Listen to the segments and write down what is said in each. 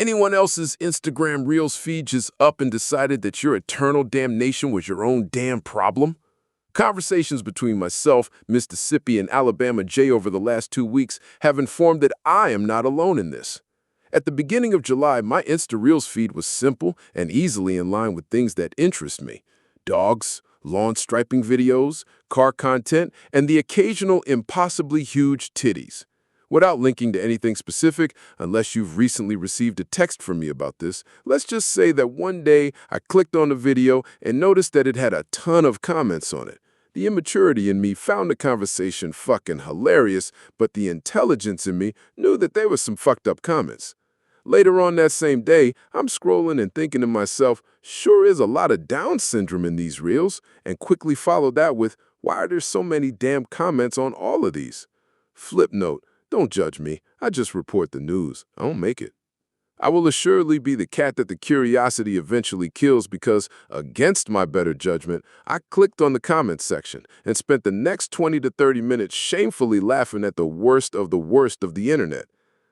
Anyone else's Instagram Reels feed just up and decided that your eternal damnation was your own damn problem? Conversations between myself, Mississippi, and Alabama J over the last 2 weeks have informed that I am not alone in this. At the beginning of July, my Insta Reels feed was simple and easily in line with things that interest me: dogs, lawn striping videos, car content, and the occasional impossibly huge titties. Without linking to anything specific, unless you've recently received a text from me about this, let's just say that one day I clicked on the video and noticed that it had a ton of comments on it. The immaturity in me found the conversation fucking hilarious, but the intelligence in me knew that there was some fucked up comments. Later on that same day, I'm scrolling and thinking to myself, sure is a lot of Down syndrome in these reels, and quickly followed that with, why are there so many damn comments on all of these? Flip note, don't judge me, I just report the news, I don't make it. I will assuredly be the cat that the curiosity eventually kills because, against my better judgment, I clicked on the comments section and spent the next 20 to 30 minutes shamefully laughing at the worst of the internet.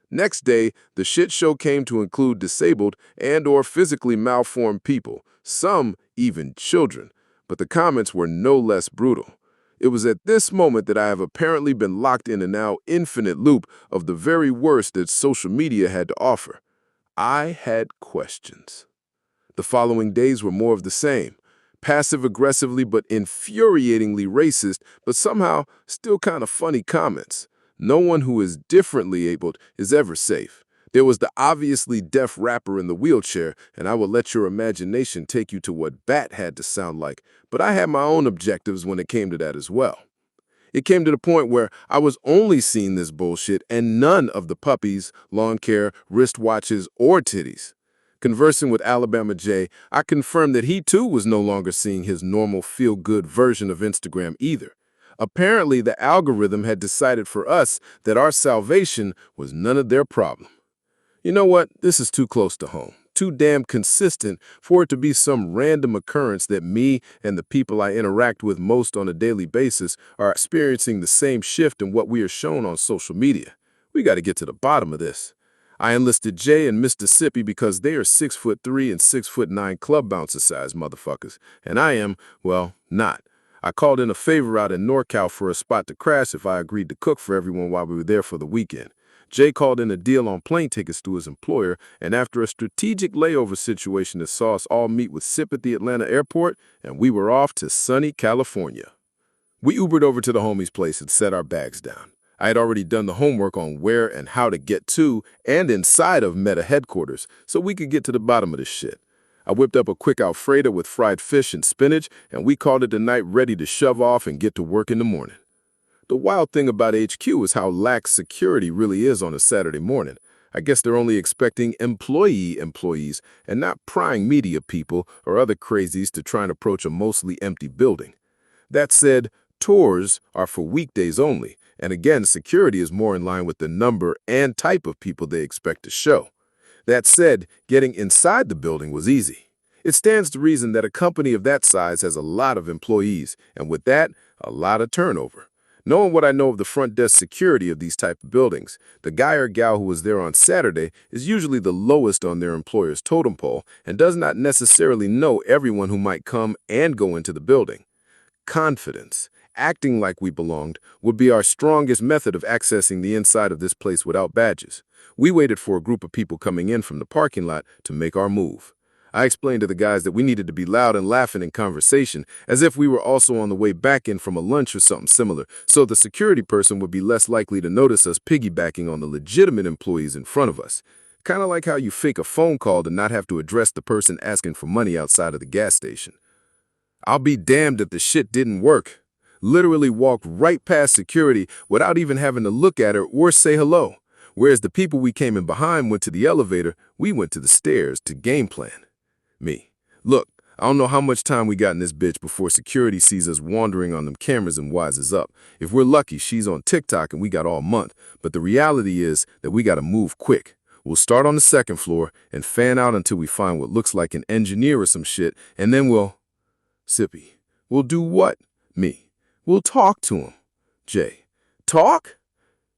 Next day, the shit show came to include disabled and/or physically malformed people, some even children, but the comments were no less brutal. It was at this moment that I have apparently been locked in a now infinite loop of the very worst that social media had to offer. I had questions. The following days were more of the same, passive-aggressively but infuriatingly racist, but somehow still kind of funny comments. No one who is differently abled is ever safe. There was the obviously deaf rapper in the wheelchair, and I will let your imagination take you to what Bat had to sound like, but I had my own objectives when it came to that as well. It came to the point where I was only seeing this bullshit and none of the puppies, lawn care, wristwatches, or titties. Conversing with Alabama J, I confirmed that he too was no longer seeing his normal feel-good version of Instagram either. Apparently, the algorithm had decided for us that our salvation was none of their problem. You know what? This is too close to home, too damn consistent for it to be some random occurrence that me and the people I interact with most on a daily basis are experiencing the same shift in what we are shown on social media. We got to get to the bottom of this. I enlisted Jay and Mississippi because they are 6'3" and 6'9" club bouncer size motherfuckers, and I am, well, not. I called in a favor out in NorCal for a spot to crash if I agreed to cook for everyone while we were there for the weekend. Jay called in a deal on plane tickets to his employer, and after a strategic layover situation that saw us all meet with Sip at the Atlanta airport, and we were off to sunny California. We Ubered over to the homie's place and set our bags down. I had already done the homework on where and how to get to and inside of Meta headquarters so we could get to the bottom of this shit. I whipped up a quick Alfredo with fried fish and spinach, and we called it a night ready to shove off and get to work in the morning. The wild thing about HQ is how lax security really is on a Saturday morning. I guess they're only expecting employees and not prying media people or other crazies to try and approach a mostly empty building. That said, tours are for weekdays only, and again, security is more in line with the number and type of people they expect to show. That said, getting inside the building was easy. It stands to reason that a company of that size has a lot of employees, and with that, a lot of turnover. Knowing what I know of the front desk security of these type of buildings, the guy or gal who was there on Saturday is usually the lowest on their employer's totem pole and does not necessarily know everyone who might come and go into the building. Confidence, acting like we belonged, would be our strongest method of accessing the inside of this place without badges. We waited for a group of people coming in from the parking lot to make our move. I explained to the guys that we needed to be loud and laughing in conversation, as if we were also on the way back in from a lunch or something similar, so the security person would be less likely to notice us piggybacking on the legitimate employees in front of us. Kind of like how you fake a phone call to not have to address the person asking for money outside of the gas station. I'll be damned if the shit didn't work. Literally walked right past security without even having to look at her or say hello. Whereas the people we came in behind went to the elevator, we went to the stairs to game plan. Me. Look, I don't know how much time we got in this bitch before security sees us wandering on them cameras and wises up. If we're lucky, she's on TikTok and we got all month. But the reality is that we gotta move quick. We'll start on the second floor and fan out until we find what looks like an engineer or some shit, and then we'll... Sippy. We'll do what? Me. We'll talk to him. Jay. Talk?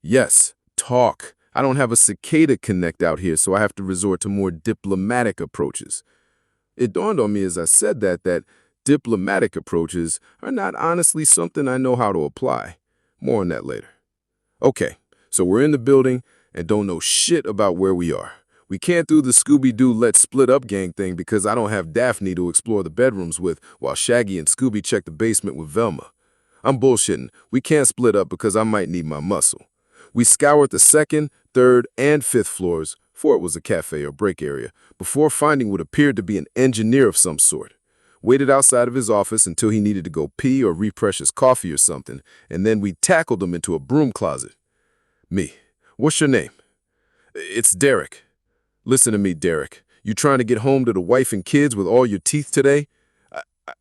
Yes, talk. I don't have a cicada connect out here, so I have to resort to more diplomatic approaches. It dawned on me as I said that diplomatic approaches are not honestly something I know how to apply. More on that later. Okay, so we're in the building and don't know shit about where we are. We can't do the Scooby-Doo let's split up gang thing because I don't have Daphne to explore the bedrooms with while Shaggy and Scooby check the basement with Velma. I'm bullshitting. We can't split up because I might need my muscle. We scoured the second, third, and fifth floors, for it was a cafe or break area, before finding what appeared to be an engineer of some sort. Waited outside of his office until he needed to go pee or refresh his coffee or something, and then we tackled him into a broom closet. Me. What's your name? It's Derek. Listen to me, Derek. You trying to get home to the wife and kids with all your teeth today?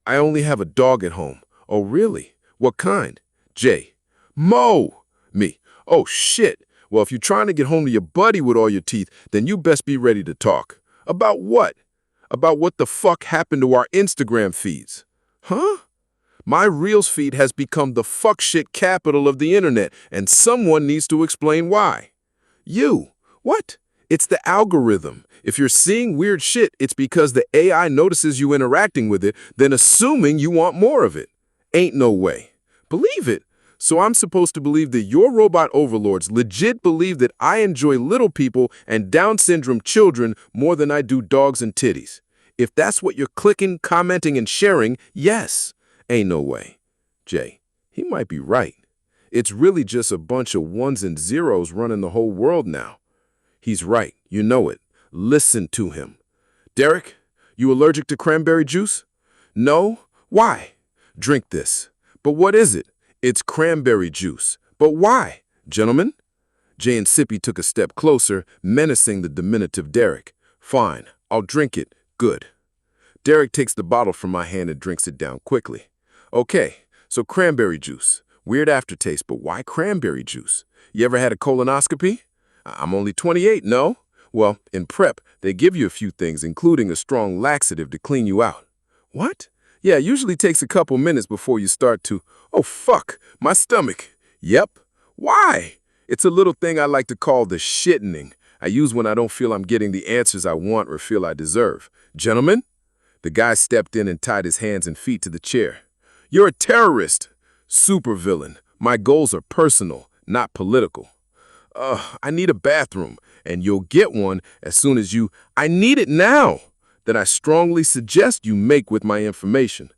I only have a dog at home. Oh, really? What kind? Jay. Mo! Me. Oh, shit. Well, if you're trying to get home to your buddy with all your teeth, then you best be ready to talk. About what? About what the fuck happened to our Instagram feeds. Huh? My Reels feed has become the fuck shit capital of the internet, and someone needs to explain why. You. What? It's the algorithm. If you're seeing weird shit, it's because the AI notices you interacting with it, then assuming you want more of it. Ain't no way. Believe it. So I'm supposed to believe that your robot overlords legit believe that I enjoy little people and Down syndrome children more than I do dogs and titties. If that's what you're clicking, commenting, and sharing, yes. Ain't no way. Jay, he might be right. It's really just a bunch of ones and zeros running the whole world now. He's right. You know it. Listen to him. Derek, you allergic to cranberry juice? No? Why? Drink this. But what is it? It's cranberry juice. But why? Gentlemen? Jay and Sippy took a step closer, menacing the diminutive Derek. Fine, I'll drink it. Good. Derek takes the bottle from my hand and drinks it down quickly. Okay, so cranberry juice. Weird aftertaste, but why cranberry juice? You ever had a colonoscopy? I'm only 28, no? Well, in prep, they give you a few things, including a strong laxative to clean you out. What? Yeah, it usually takes a couple minutes before you start to, oh fuck, my stomach. Yep. Why? It's a little thing I like to call the shittening. I use when I don't feel I'm getting the answers I want or feel I deserve. Gentlemen? The guy stepped in and tied his hands and feet to the chair. You're a terrorist. Supervillain. My goals are personal, not political. I need a bathroom, and you'll get one as soon as you, I need it now, that I strongly suggest you make with my information.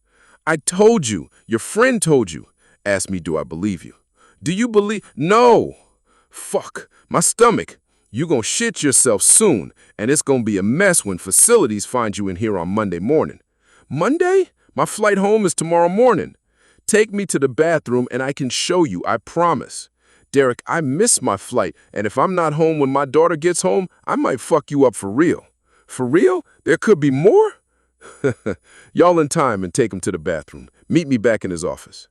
I told you, your friend told you. Ask me, do I believe you? Do you believe? No. Fuck, my stomach. You gonna shit yourself soon, and it's gonna be a mess when facilities find you in here on Monday morning. Monday? My flight home is tomorrow morning. Take me to the bathroom and I can show you, I promise. Derek, I miss my flight, and if I'm not home when my daughter gets home, I might fuck you up for real. For real? There could be more? Y'all in time and take him to the bathroom. Meet me back in his office.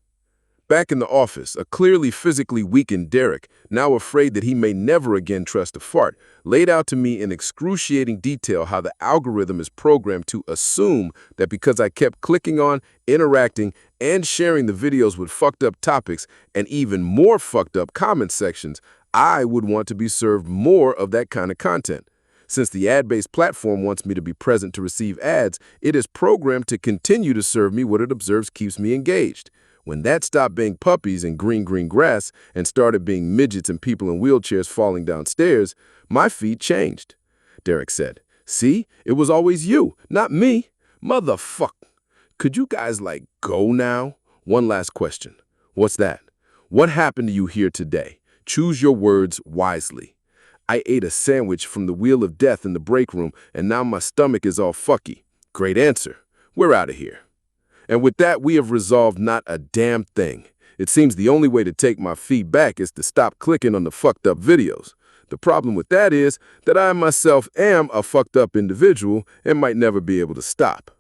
Back in the office, a clearly physically weakened Derek, now afraid that he may never again trust a fart, laid out to me in excruciating detail how the algorithm is programmed to assume that because I kept clicking on, interacting, and sharing the videos with fucked up topics and even more fucked up comment sections, I would want to be served more of that kind of content. Since the ad-based platform wants me to be present to receive ads, it is programmed to continue to serve me what it observes keeps me engaged. When that stopped being puppies and green grass and started being midgets and people in wheelchairs falling downstairs, my feed changed. Derek said, see, it was always you, not me. Motherfuck. Could you guys, go now? One last question. What's that? What happened to you here today? Choose your words wisely. I ate a sandwich from the Wheel of Death in the break room, and now my stomach is all fucky. Great answer. We're out of here. And with that, we have resolved not a damn thing. It seems the only way to take my feedback is to stop clicking on the fucked up videos. The problem with that is that I myself am a fucked up individual and might never be able to stop.